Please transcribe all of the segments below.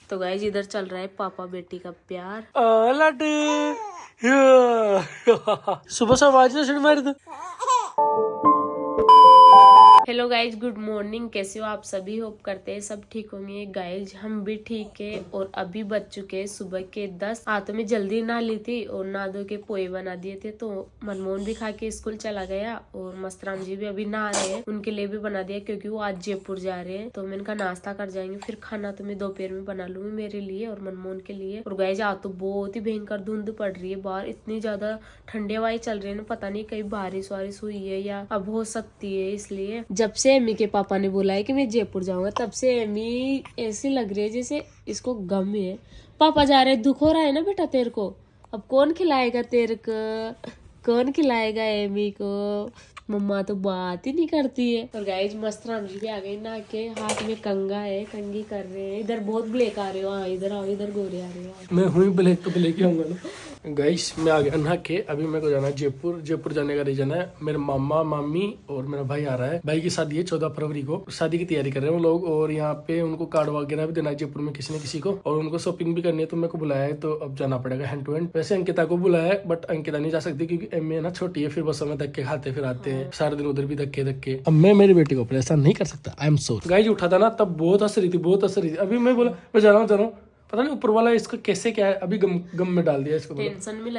तो गाइस इधर चल रहा है पापा बेटी का प्यार। सुबह से आवाज ना सुन मारी। Hello guys, good morning. कैसे हो आप सभी? होप करते हैं सब ठीक होंगे। गाइज हम भी ठीक है और अभी बज चुके हैं सुबह के 10। तो मैं जल्दी नहा ली थी और नहा धो के पोहे बना दिए थे, तो मनमोहन भी खा के स्कूल चला गया और मस्तराम जी भी अभी नहा रहे हैं। उनके लिए भी बना दिया क्योंकि वो आज जयपुर जा रहे हैं, तो मैं इनका नाश्ता कर जाएंगे। फिर खाना तो मैं दोपहर में बना लूंगी मेरे लिए और मनमोहन के लिए। और गाइज आज तो बहुत ही भयंकर धुंध पड़ रही है बाहर, इतनी ज्यादा ठंडी हवाएं चल रही है ना, पता नहीं कहीं बारिश वारिश हुई है या अब हो सकती है। इसलिए जब से एमी के पापा ने बोला है कि मैं जयपुर जाऊंगा, तब से एमी ऐसी लग रही है जैसे इसको गम है। पापा जा रहे, दुख हो रहा है ना बेटा तेरे को? अब कौन खिलाएगा तेरे को? कौन खिलाएगा एमी को? मम्मा तो बात ही नहीं करती है। और गाइज मस्तराम जी भी आ गए ना, के हाथ में कंगा है, कंगी कर रहे हैं। इधर बहुत ब्लैक आ रहे हो, हाँ इधर आओ, इधर गोरे आ रहे हो। मैं हुई ब्लैक तो ब्लैक ही आऊंगा ना। गाइस मैं आ गया नहा के। अभी मेरे को जाना है जयपुर। जयपुर जाने का रीजन है, मेरे मामा मामी और मेरा भाई आ रहा है। भाई की शादी है 14 फरवरी को। शादी की तैयारी कर रहे हैं वो लोग और यहाँ पे उनको कार्ड वगैरह भी देना है जयपुर में किसी न किसी को, और उनको शॉपिंग भी करनी है। तो मेरे को बुलाया है, तो अब जाना पड़ेगा हैंड टू हैंड। वैसे अंकिता को बुलाया है बट अंकिता नहीं जा सकती क्योंकि एम ए ना छोटी है, फिर बसों में धक्के खाते फिर आते हैं सारे दिन, उधर भी धक्के धक्के। अब मैं मेरी बेटी को परेशान नहीं कर सकता। आई एम सो गाइस उठा था ना तब बहुत हंस रही थी, बहुत हंस रही थी। अभी मैं बोला मैं जा रहा हूँ, पता नहीं ऊपर वाला इसको कैसे क्या है, अभी गम में डाल दिया इसको। टेंशन में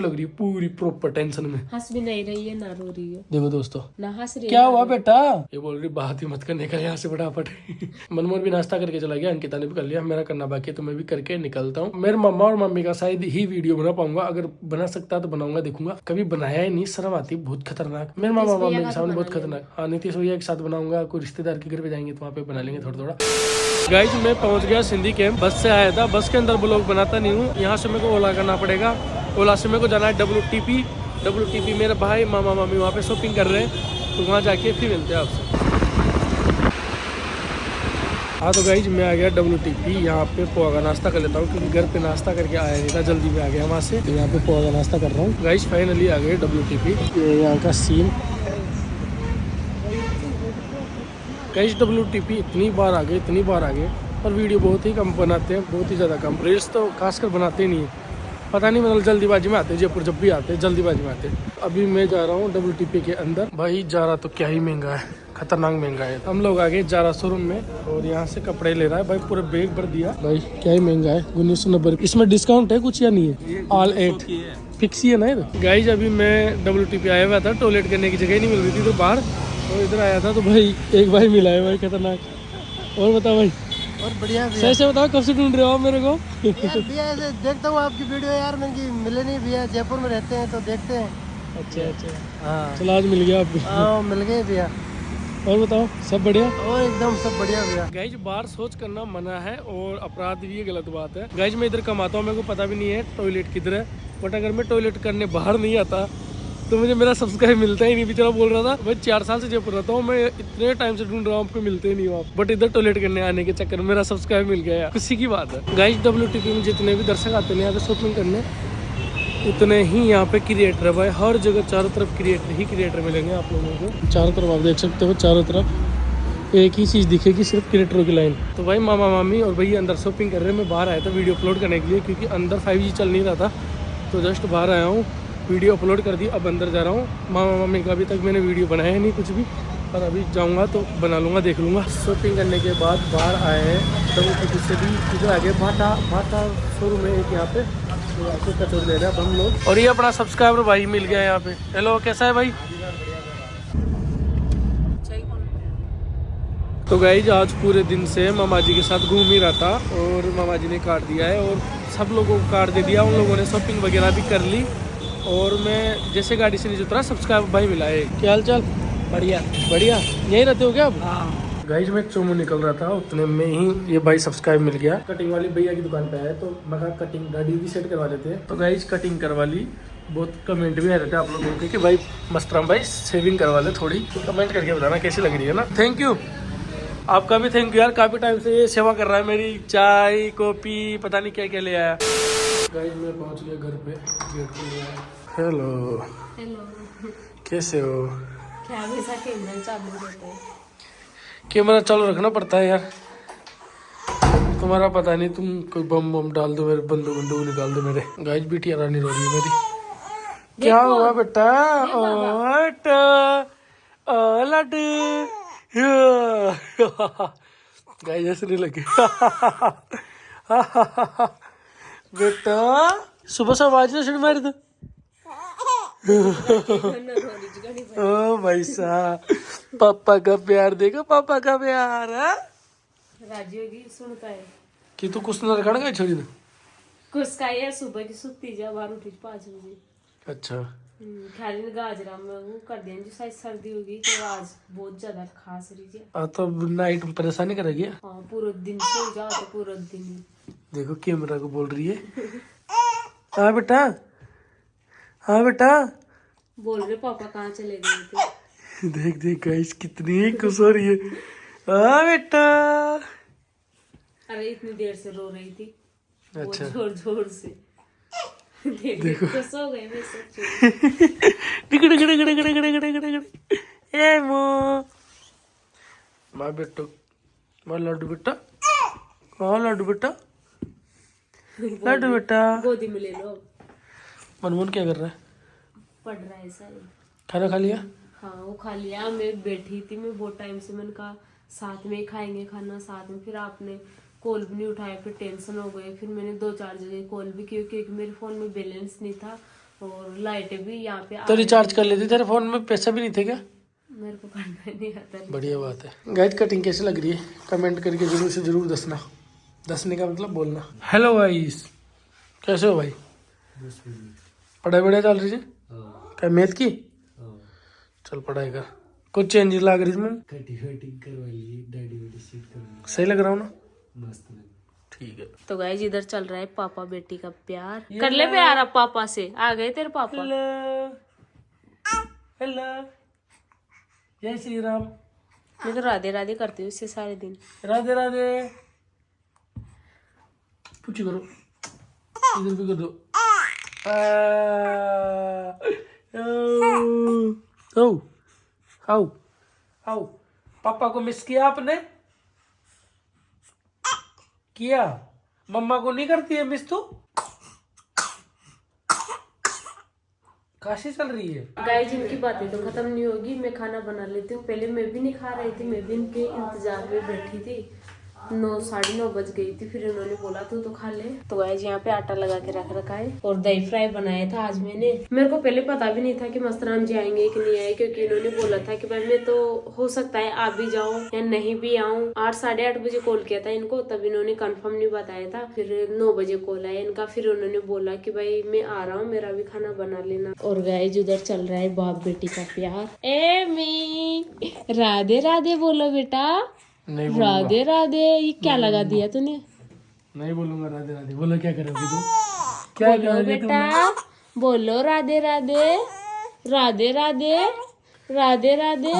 लग रही है पूरी प्रॉपर टेंशन में। हंस भी नहीं रही है ना रो रही है। देखो दोस्तों ना हंस रही है, क्या हुआ बेटा? ये बोल रही बात ही मत करने का यहाँ से फटाफट। मनमोहन भी नाश्ता करके चला गया, अंकिता ने भी कर लिया, मेरा करना बाकी है तो मैं भी करके निकलता हूँ। मेरे मम्मा और मम्मी का शायद ही वीडियो बना पाऊंगा, अगर बना सकता तो बनाऊंगा, देखूंगा। कभी बनाया ही नहीं, शर्म आती बहुत खतरनाक। मेरे मामा मम्मी के सामने बहुत खतरनाक। हाँ नीतीश भैया के साथ बनाऊंगा, कोई रिश्तेदार के घर पे जाएंगे तो वहाँ पे बना लेंगे थोड़ा थोड़ा। गाइज मैं पहुंच गया सिंधी कैंप। बस से आया था, बस के अंदर ब्लॉग बनाता नहीं हूँ। यहाँ से मेरे को ओला करना पड़ेगा। ओला से मेरे को जाना है WTP। मेरे भाई मामा मामी वहाँ पे शॉपिंग कर रहे हैं, तो वहाँ जाके फिर मिलते हैं आपसे। हाँ तो गाइज मैं आ गया WTP। यहाँ पे पोहा का नाश्ता कर लेता हूँ क्योंकि घर पे नाश्ता करके आया नहीं था, जल्दी में आ गया वहाँ से, तो यहाँ पे पोहा का नाश्ता कर रहा हूँ। गाइज फाइनली आ गए WTP। ये यहाँ का सीन। गाइज WTP इतनी बार आ गए पर वीडियो बहुत ही कम बनाते हैं, बहुत ही ज़्यादा कम। रील्स तो खासकर बनाते नहीं है, पता नहीं मतलब जल्दीबाजी में आते हैं। जयपुर जब भी आते हैं जल्दीबाजी में आते हैं। अभी मैं जा रहा हूँ WTP के अंदर। भाई जारा तो क्या ही महंगा है, खतरनाक महंगा है। हम लोग आ गए जारा शोरूम में और यहाँ से कपड़े ले रहा है भाई, पूरा बैग भर दिया। भाई क्या ही महंगा है, 1990। इसमें डिस्काउंट है कुछ या नहीं है? ऑल 8 फिक्स ही है ना। गाइज अभी मैं WTP आया हुआ था, टॉयलेट करने की जगह नहीं मिल रही थी तो बाहर, और इधर आया था तो भाई एक भाई मिला है भाई खतरनाक। और बताओ भाई? और बढ़िया भैया। सही से बताओ कब से ढूंढ रहे हो आप मेरे को? यार भैया ऐसे देखता हूँ आपकी वीडियो यार, मैंने मिले नहीं भैया, जयपुर में रहते हैं तो देखते हैं। अच्छा हाँ चलो आज मिल गया आपको। हाँ मिल गए भैया। और बताओ सब बढ़िया? और एकदम सब बढ़िया भैया। गाइज बाहर सोच करना मना है और अपराध भी ये गलत बात है। गाइज मैं इधर कमाता हूँ, मेरे को पता भी नहीं है टॉयलेट किधर है, बट अगर मैं टॉयलेट करने बाहर नहीं आता तो मुझे मेरा सब्सक्राइब मिलता ही नहीं। बेचारा बोल रहा था भाई 4 साल से जयपुर रहता हूँ मैं, इतने टाइम से ढूंढ रहा हूँ, आपको मिलते ही नहीं हो आप, बट इधर टॉयलेट करने आने के चक्कर में मेरा सब्सक्राइब मिल गया। खुशी की बात है। गाइज WTP में जितने भी दर्शक आते हैं यहाँ पे शॉपिंग करने, उतने ही यहाँ पे क्रिएटर है भाई। हर जगह चारों तरफ क्रिएटर मिलेंगे आप लोगों को। चारों तरफ आप देख सकते हो, चारों तरफ एक ही चीज़ दिखेगी, सिर्फ क्रिएटरों की लाइन। तो भाई मामा मामी और भैया अंदर शॉपिंग कर रहे हैं। मैं बाहर आया था वीडियो अपलोड करने के लिए क्योंकि अंदर 5G चल नहीं रहा था, तो जस्ट बाहर आया हूँ, वीडियो अपलोड कर दी। अब अंदर जा रहा हूँ। मामा मामी का अभी तक मैंने वीडियो बनाया नहीं कुछ भी, पर अभी जाऊँगा तो बना लूँगा, देख लूँगा। शॉपिंग करने के बाद बाहर आए हैं WTP से भी इधर आगे भाटा शोरूम है एक यहाँ पे, तो कचौड़ी ले रहे हैं अब हम लोग। और ये अपना सब्सक्राइबर भाई मिल गया यहाँ पे। हेलो कैसा है भाई? तो गाइज आज पूरे दिन से मामा जी के साथ घूम ही रहा था और मामा जी ने कार्ड दिया है और सब लोगों को कार्ड दे दिया। उन लोगों ने शॉपिंग वगैरह भी कर ली और मैं जैसे गाड़ी से नीचे उतरा सब्सक्राइबर भाई मिला है। क्या हाल चाल? बढ़िया। यहीं रहते हो क्या आप? हाँ। गाइज मैं चोमू निकल रहा था, उतने में ही ये भाई सब्सक्राइब मिल गया। कटिंग वाली भैया की दुकान पे आया तो मैं कटिंग दाढ़ी भी सेट करवा लेते हैं। तो गाइज कटिंग करवा ली। बहुत कमेंट भी आ रहे थे आप लोगों के कि भाई मस्तराम भाई सेविंग करवा ले थोड़ी, तो कमेंट करके बताना कैसी लग रही है ना। थैंक यू, आपका भी थैंक यू यार, काफी टाइम से ये सेवा कर रहा है मेरी, चाय कॉफी पता नहीं क्या क्या ले आया। गाइस मैं पहुंच गया घर पे, गेट पे आया। हेलो कैसे हो? क्या हमेशा कैमरा चालू रहता है? कैमरा चालू रखना पड़ता है यार। तुम्हारा पता नहीं, तुम कोई बम बम डाल दो मेरे, बंदूक बंदूक निकाल दो मेरे। गाइस बिटिया रानी रो रही है मेरी। क्या हुआ बेटा? ओट ओ लड्डू। गाइस ऐसे नहीं लगे। बेटा सुबह से आवाज ना सुन मारी तो। ओ भाई साहब, पापा का प्यार देखो, पापा का प्यार है। राजी होगी सुनता है कि तू कुछ ना रखा ना छोरी ने। कुछ का ये सुबह की सुती जा बाहर उठी 5 बजे। अच्छा खाली गाजरा में वो कर दें जो शायद सर्दी होगी तो आज बहुत ज्यादा खास रही है। तो नाइट में परेशानी करेगी। हाँ पूरा दिन सो जाओ तो पूरा दिन। देखो कैमरा को बोल रही है। हाँ बेटा, हाँ बेटा। बोल रहे पापा कहाँ चले गए थे। देख देख गाइस कितनी खुश हो रही है। हाँ बेटा। अरे इतनी देर से रो रही थी। अच्छा जोर जोर से। देखो खुश हो गए मैं सब। डिगड़ गड़ गड़ गड़ गड़ गड़ गड़ गड़। ए मो माँ बेटो, माँ लड्डू बेटा, हाँ लड्डू बेटा, लड्डू बेटा। गोदी में ले लो। मनमोहन क्या कर रहा है? पढ़ रहा है सारी। खाना खा लिया? हाँ वो खा लिया। मैं बैठी थी, मैं बहुत टाइम से मैंने कहा साथ में ही खाएंगे खाना साथ में। फिर आपने कॉल भी नहीं उठाया, फिर टेंशन हो गई। फिर मैंने 2-4 जगह कॉल भी की क्योंकि मेरे फोन में बैलेंस नहीं था और लाइटें भी यहाँ पे तो रिचार्ज कर लेती, तेरे फोन में पैसा भी नहीं थे क्या? मेरे को करना नहीं आता। बढ़िया बात है। गाइस कटिंग कैसे लग रही है कमेंट करके जरूर से जरूर दसना। दसने का मतलब बोलना। हेलो गाइस, कैसे हो भाई? पढ़ाई बढ़िया चल रही है? क्या मैथ की? चल पढ़ाई कर। कुछ चेंजेस लग रही इसमें? सही लग रहा हूँ ना? ठीक है। तो गाइस इधर चल रहा है पापा बेटी का प्यार। कर ले प्यार अब पापा से। आ गए तेरे पापा। हेलो हेलो, जय श्री राम। मैं तो राधे राधे करती हूँ इससे सारे दिन। राधे राधे। पूछी करो, इधर भी कर दो। ओ आओ आओ। पापा को मिस किया आपने? किया? मम्मा को नहीं करती है मिस? तो काशी चल रही है। गाइस इनकी बातें तो खत्म नहीं होगी। मैं खाना बना लेती हूँ। पहले मैं भी नहीं खा रही थी, मैं भी इनके इंतजार में बैठी थी। 9-9:30 बज गई थी। फिर इन्होंने बोला तू तो खा ले। तो गाइस यहाँ पे आटा लगा के रख रखा है और दही फ्राई बनाया था आज मैंने। मेरे को पहले पता भी नहीं था कि मस्तराम जी आएंगे कि नहीं आए, क्योंकि इन्होंने बोला था कि भाई मैं तो हो सकता है आ भी जाऊं या नहीं भी आऊं। 8-8:30 बजे कॉल किया था इनको, तब इन्होंने कंफर्म नहीं बताया था। फिर 9 बजे कॉल आया इनका। फिर उन्होंने बोला कि भाई मैं आ रहा हूँ, मेरा भी खाना बना लेना। और गाइस उधर चल रहा है बाप बेटी का प्यार। ए मी राधे राधे बोलो बेटा। नहीं बोलूंगा। राधे राधे ये क्या लगा दिया तूने? नहीं बोलूंगा राधे राधे। बोलो क्या करोगी तुम? क्या बोलो करोगी बेटा, बोलो राधे राधे राधे राधे राधे राधे।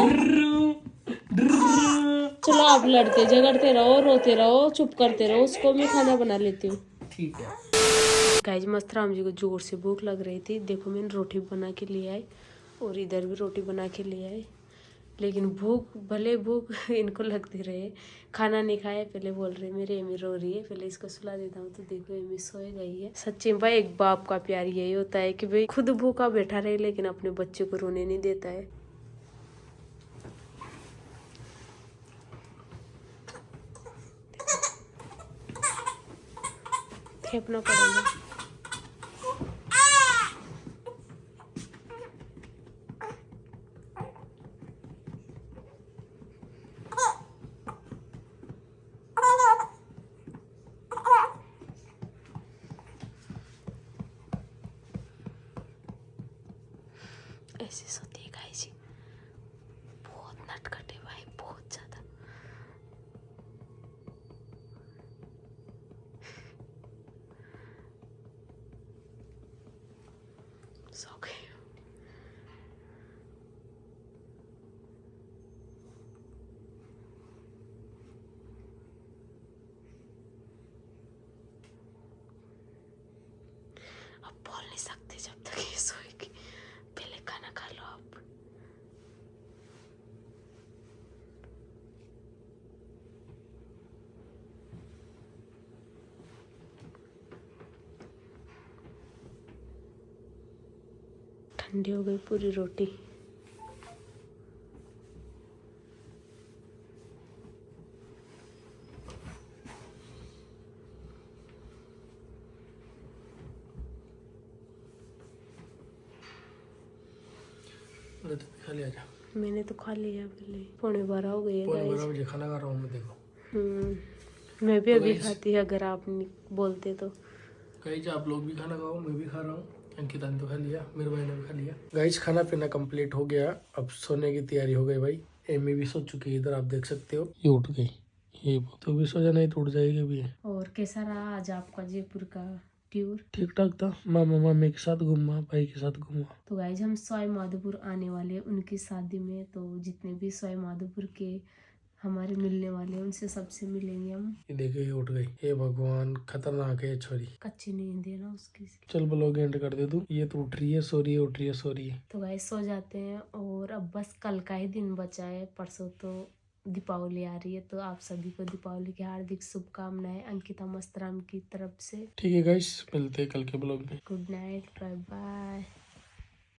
चलो आप लड़ते झगड़ते रहो, रोते रहो, चुप करते रहो। उसको मैं खाना बना लेती हूँ। ठीक है। गाइस मस्तराम जी को जोर से भूख लग रही थी। देखो मैंने रोटी बना के ले आई और इधर भी रोटी बना के ले आई। लेकिन भूख भले भूख इनको लगती रहे, खाना नहीं खाए। पहले बोल रहे मेरी एमी रो रही है, पहले इसको सुला देता हूँ। तो देखो एमी सोए गई है। सच्ची भाई एक बाप का प्यार यही होता है कि भाई खुद भूखा बैठा रहे लेकिन अपने बच्चे को रोने नहीं देता है। खेपना पड़ेगा। ऐसे सोती है गाइस जी। बहुत नटखट है भाई, बहुत ज्यादा। सो गई। अब बोल नहीं सकते जब तक ये सोएगी। पहले खाना खा लो आप। ठंडी हो गई पूरी रोटी। खा लिया जा। मैंने तो खा लिया पहले। 11:15 हो गई है पौने गाइस। 12 बजे खाना खा रहा हूँ मैं, देखो। मैं भी तो अभी guys- खाती अगर आप नहीं बोलते तो। गाइज आप लोग भी खाना खाओ, मैं भी खा रहा हूँ। अंकिता ने तो खा लिया, मेरे भाई ने भी खा लिया। गाइज खाना पीना कंप्लीट हो गया, अब सोने की तैयारी हो गई भाई। एमी भी सो चुकी है, इधर आप देख सकते हो, ये उठ गई। ये तो भी सो जाना, ही तो उठ जाएगी अभी। और कैसा रहा आज आपका जयपुर का टूर? ठीक ठाक था, मामा मामी के साथ घूमा, भाई के साथ घूमा। तो गाइज हम सवाई माधोपुर आने वाले हैं उनकी शादी में, तो जितने भी सवाई माधोपुर के हमारे मिलने वाले हैं उनसे सबसे मिलेंगे हम। ये देखिए ये उठ गई, हे भगवान खतरनाक है ये छोरी। कच्ची नींद है ना उसकी। चल ब्लॉग एंड कर दे तू, ये तो उठ रही है, सो रही है, उठ रही है, सो रही है। तो गाइस सो जाते हैं और अब बस कल का ही दिन बचा है, परसों तो दीपावली आ रही है। तो आप सभी को दीपावली की हार्दिक शुभकामनाएं अंकिता मस्तराम की तरफ से। ठीक है गाइस, मिलते हैं कल के ब्लॉग में। Good night, bye bye.